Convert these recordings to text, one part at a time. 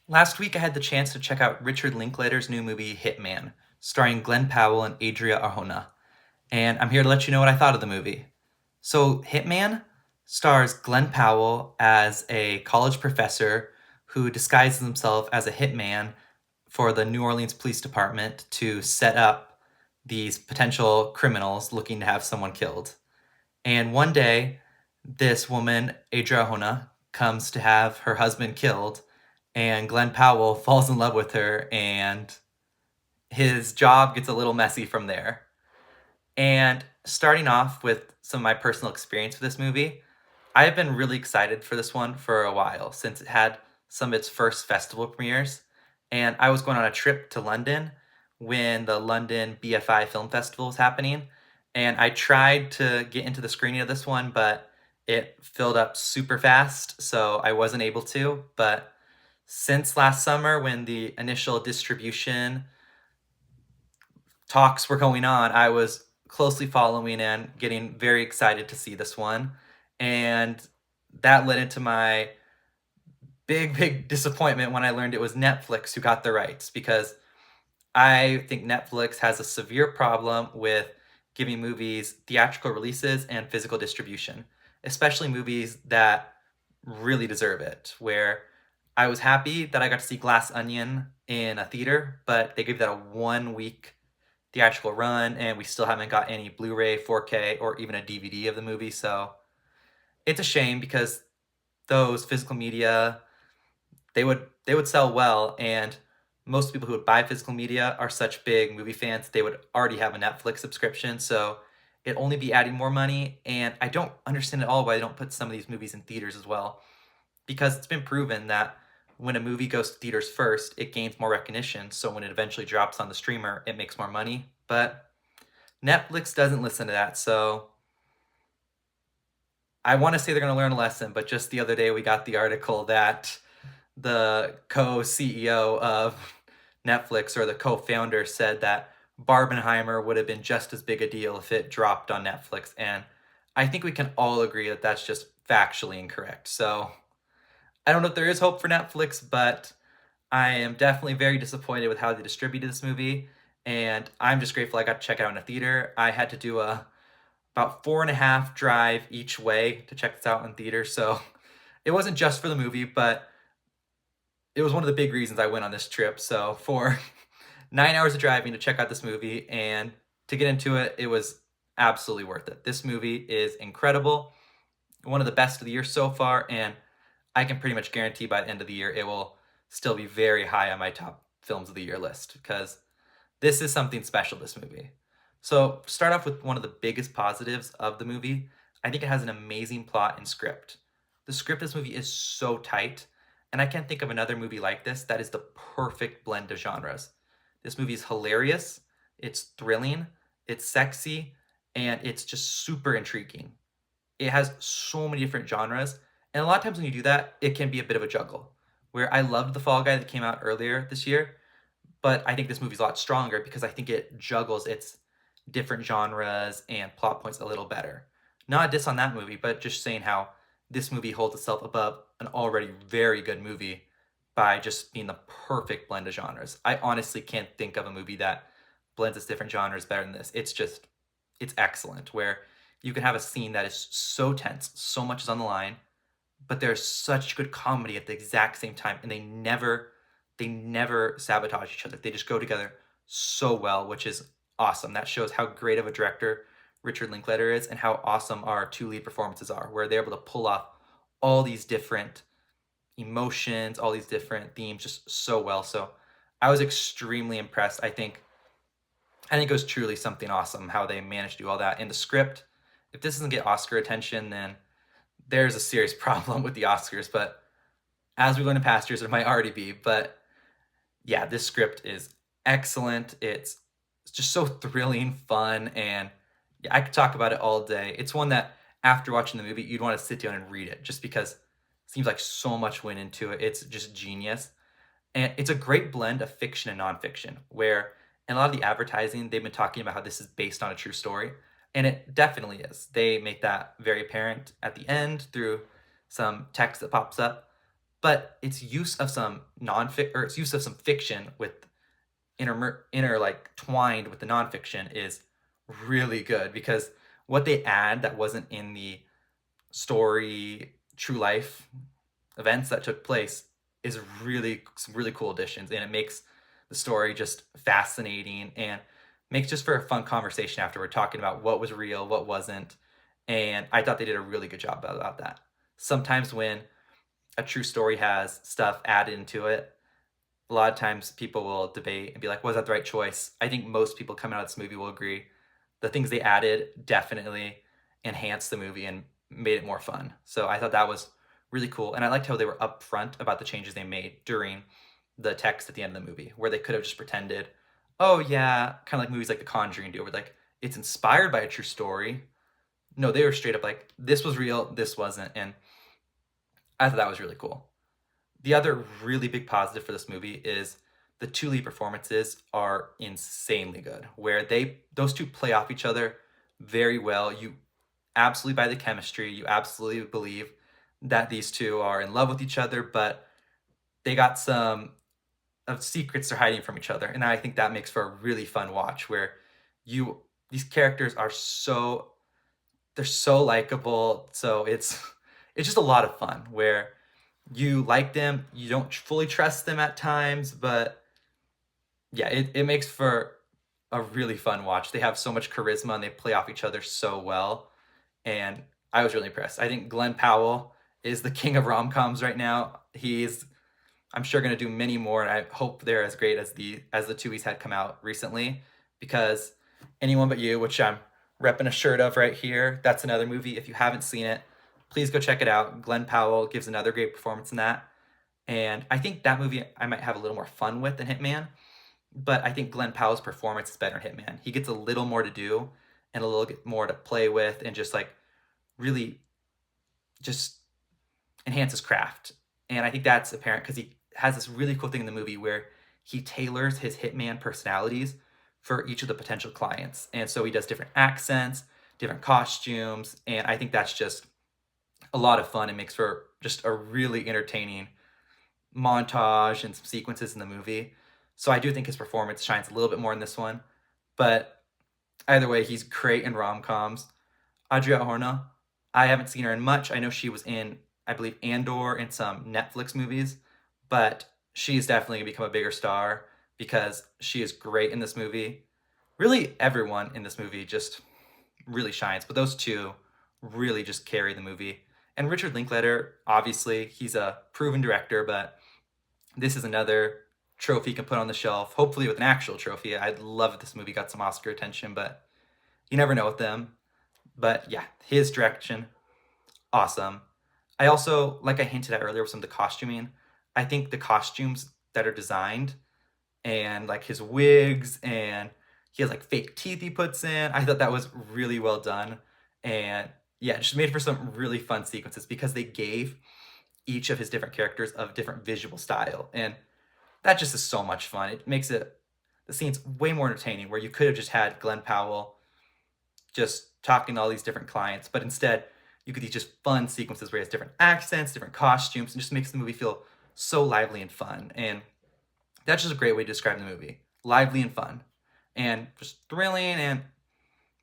Last week, I had the chance to check out Richard Linklater's new movie, Hitman, starring Glen Powell and Adria Arjona. And I'm here to let you know what I thought of the movie. So, Hitman stars Glen Powell as a college professor who disguises himself as a hitman for the New Orleans Police Department to set up these potential criminals looking to have someone killed. And one day, this woman, Adria Arjona, comes to have her husband killed, and Glen Powell falls in love with her, and his job gets a little messy from there. And starting off with some of my personal experience with this movie, I've been really excited for this one for a while since it had some of its first festival premieres. And I was going on a trip to London when the London BFI Film Festival was happening. And I tried to get into the screening of this one, but it filled up super fast, so I wasn't able to. But since last summer, when the initial distribution talks were going on, I was closely following and getting very excited to see this one. And that led into my big disappointment when I learned it was Netflix who got the rights, because I think Netflix has a severe problem with giving movies theatrical releases and physical distribution, especially movies that really deserve it. Where I was happy that I got to see Glass Onion in a theater, but they gave that a 1 week theatrical run, and we still haven't got any Blu-ray, 4K, or even a DVD of the movie. So it's a shame because those physical media, they would sell well, and most people who would buy physical media are such big movie fans they would already have a Netflix subscription, so it'd only be adding more money. And I don't understand at all why they don't put some of these movies in theaters as well, because it's been proven that when a movie goes to theaters first, it gains more recognition, so when it eventually drops on the streamer, it makes more money. But Netflix doesn't listen to that, so I want to say they're going to learn a lesson. But just the other day, we got the article that the co-CEO of Netflix, or the co-founder, said that Barbenheimer would have been just as big a deal if it dropped on Netflix. And I think we can all agree that that's just factually incorrect. So I don't know if there is hope for Netflix, but I am definitely very disappointed with how they distributed this movie. And I'm just grateful I got to check it out in a theater. I had to do a about 4.5 drive each way to check this out in theater. So it wasn't just for the movie, but it was one of the big reasons I went on this trip. So for 9 hours of driving to check out this movie and to get into it, it was absolutely worth it. This movie is incredible, one of the best of the year so far, and I can pretty much guarantee by the end of the year it will still be very high on my top films of the year list, because this is something special, this movie. So, start off with one of the biggest positives of the movie. I think it has an amazing plot and script. The script of this movie is so tight, and I can't think of another movie like this that is the perfect blend of genres. This movie is hilarious, it's thrilling, it's sexy, and it's just super intriguing. It has so many different genres, and a lot of times when you do that, it can be a bit of a juggle. Where I loved The Fall Guy that came out earlier this year, but I think this movie's a lot stronger because I think it juggles its different genres and plot points a little better. Not a diss on that movie, but just saying how this movie holds itself above an already very good movie by just being the perfect blend of genres. I honestly can't think of a movie that blends its different genres better than this. It's excellent, where you can have a scene that is so tense, so much is on the line, but there's such good comedy at the exact same time, and they never sabotage each other. They just go together so well, which is awesome. That shows how great of a director Richard Linklater is, and how awesome our two lead performances are, where they're able to pull off all these different emotions, all these different themes just so well. So I was extremely impressed. I think it was truly something awesome how they managed to do all that. In the script, if this doesn't get Oscar attention, then there's a serious problem with the Oscars. But as we learn in past years, there might already be. But yeah, this script is excellent. It's just so thrilling, fun, and yeah, I could talk about it all day. It's one that after watching the movie, you'd want to sit down and read it, just because it seems like so much went into it. It's just genius. And it's a great blend of fiction and nonfiction, where in a lot of the advertising, they've been talking about how this is based on a true story. And it definitely is. They make that very apparent at the end through some text that pops up. but its use of some its use of some fiction with like twined with the nonfiction is really good, because what they add that wasn't in the story true life events that took place is really some really cool additions, and it makes the story just fascinating and makes just for a fun conversation after we're talking about what was real, what wasn't. And I thought they did a really good job about that. Sometimes when a true story has stuff added into it, a lot of times people will debate and be like, was that the right choice? I think most people coming out of this movie will agree. The things they added definitely enhanced the movie and made it more fun. So I thought that was really cool. And I liked how they were upfront about the changes they made during the text at the end of the movie, where they could have just pretended, oh yeah, kind of like movies like The Conjuring do, where like it's inspired by a true story. No, they were straight up like, this was real, this wasn't. And I thought that was really cool. The other really big positive for this movie is the two lead performances are insanely good, where those two play off each other very well. You absolutely buy the chemistry. You absolutely believe that these two are in love with each other, but they got some of secrets they're hiding from each other. And I think that makes for a really fun watch, where these characters are they're so likable. So it's just a lot of fun, where you like them, you don't fully trust them at times, but yeah, it makes for a really fun watch. They have so much charisma and they play off each other so well. And I was really impressed. I think Glen Powell is the king of rom-coms right now. I'm sure, going to do many more, and I hope they're as great as the two he's had come out recently, because Anyone But You, which I'm repping a shirt of right here, that's another movie. If you haven't seen it, please go check it out. Glen Powell gives another great performance in that. And I think that movie I might have a little more fun with than Hitman, but I think Glen Powell's performance is better in Hitman. He gets a little more to do and a little bit more to play with, and just like really just enhance his craft. And I think that's apparent because he has this really cool thing in the movie where he tailors his hitman personalities for each of the potential clients. And so he does different accents, different costumes, and I think that's just a lot of fun and makes for just a really entertaining montage and some sequences in the movie. So I do think his performance shines a little bit more in this one. But either way, he's great in rom-coms. Adria, I haven't seen her in much. I know she was in, I believe, Andor and some Netflix movies, but she's definitely going to become a bigger star because she is great in this movie. Really, everyone in this movie just really shines, but those two really just carry the movie. And Richard Linklater, obviously, he's a proven director, but this is another trophy you can put on the shelf, hopefully with an actual trophy. I'd love if this movie got some Oscar attention, but you never know with them. But yeah, his direction, awesome. I also, like I hinted at earlier with some of the costuming, I think the costumes that are designed and like his wigs, and he has like fake teeth he puts in, I thought that was really well done. And yeah, just made for some really fun sequences because they gave each of his different characters a different visual style. And that just is so much fun. It makes the scenes way more entertaining, where you could have just had Glen Powell just talking to all these different clients, but instead you get these just fun sequences where he has different accents, different costumes, and just makes the movie feel so lively and fun. And that's just a great way to describe the movie. Lively and fun. And just thrilling, and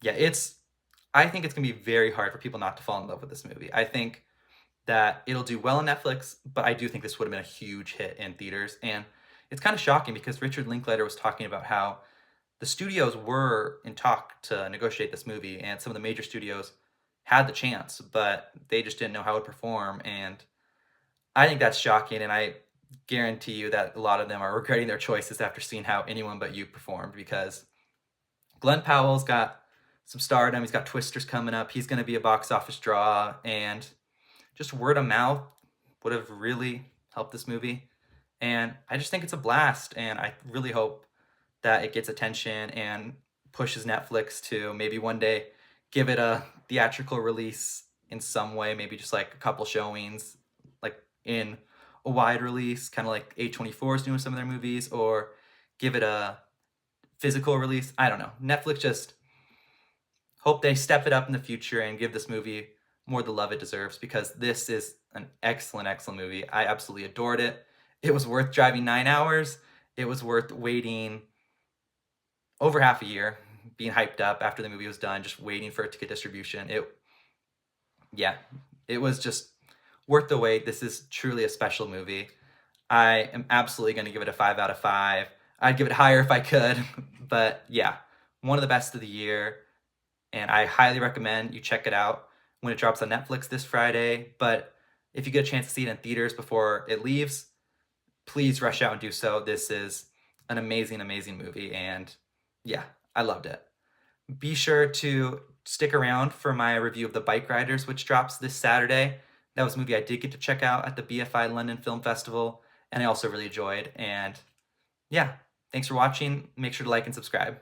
yeah, I think it's gonna be very hard for people not to fall in love with this movie. I think that it'll do well on Netflix, but I do think this would have been a huge hit in theaters. And it's kind of shocking because Richard Linklater was talking about how the studios were in talk to negotiate this movie, and some of the major studios had the chance, but they just didn't know how it would perform. And I think that's shocking, and I guarantee you that a lot of them are regretting their choices after seeing how Anyone But You performed, because Glen Powell's got some stardom. He's got Twisters coming up. He's going to be a box office draw, and just word of mouth would have really helped this movie. And I just think it's a blast, and I really hope that it gets attention and pushes Netflix to maybe one day give it a theatrical release in some way, maybe just like a couple showings, like in a wide release, kind of like A24 is doing some of their movies, or give it a physical release. I don't know. Netflix, just hope they step it up in the future and give this movie more the love it deserves, because this is an excellent, excellent movie. I absolutely adored it. It was worth driving 9 hours. It was worth waiting over half a year, being hyped up after the movie was done, just waiting for it to get distribution. Yeah, it was just worth the wait. This is truly a special movie. I am absolutely going to give it a 5 out of 5. I'd give it higher if I could, but yeah, one of the best of the year, and I highly recommend you check it out when it drops on Netflix this Friday. But if you get a chance to see it in theaters before it leaves, please rush out and do so. This is an amazing, amazing movie, and yeah, I loved it. Be sure to stick around for my review of The Bike Riders, which drops this Saturday. That was a movie I did get to check out at the BFI London Film Festival, and I also really enjoyed. And yeah, thanks for watching. Make sure to like and subscribe.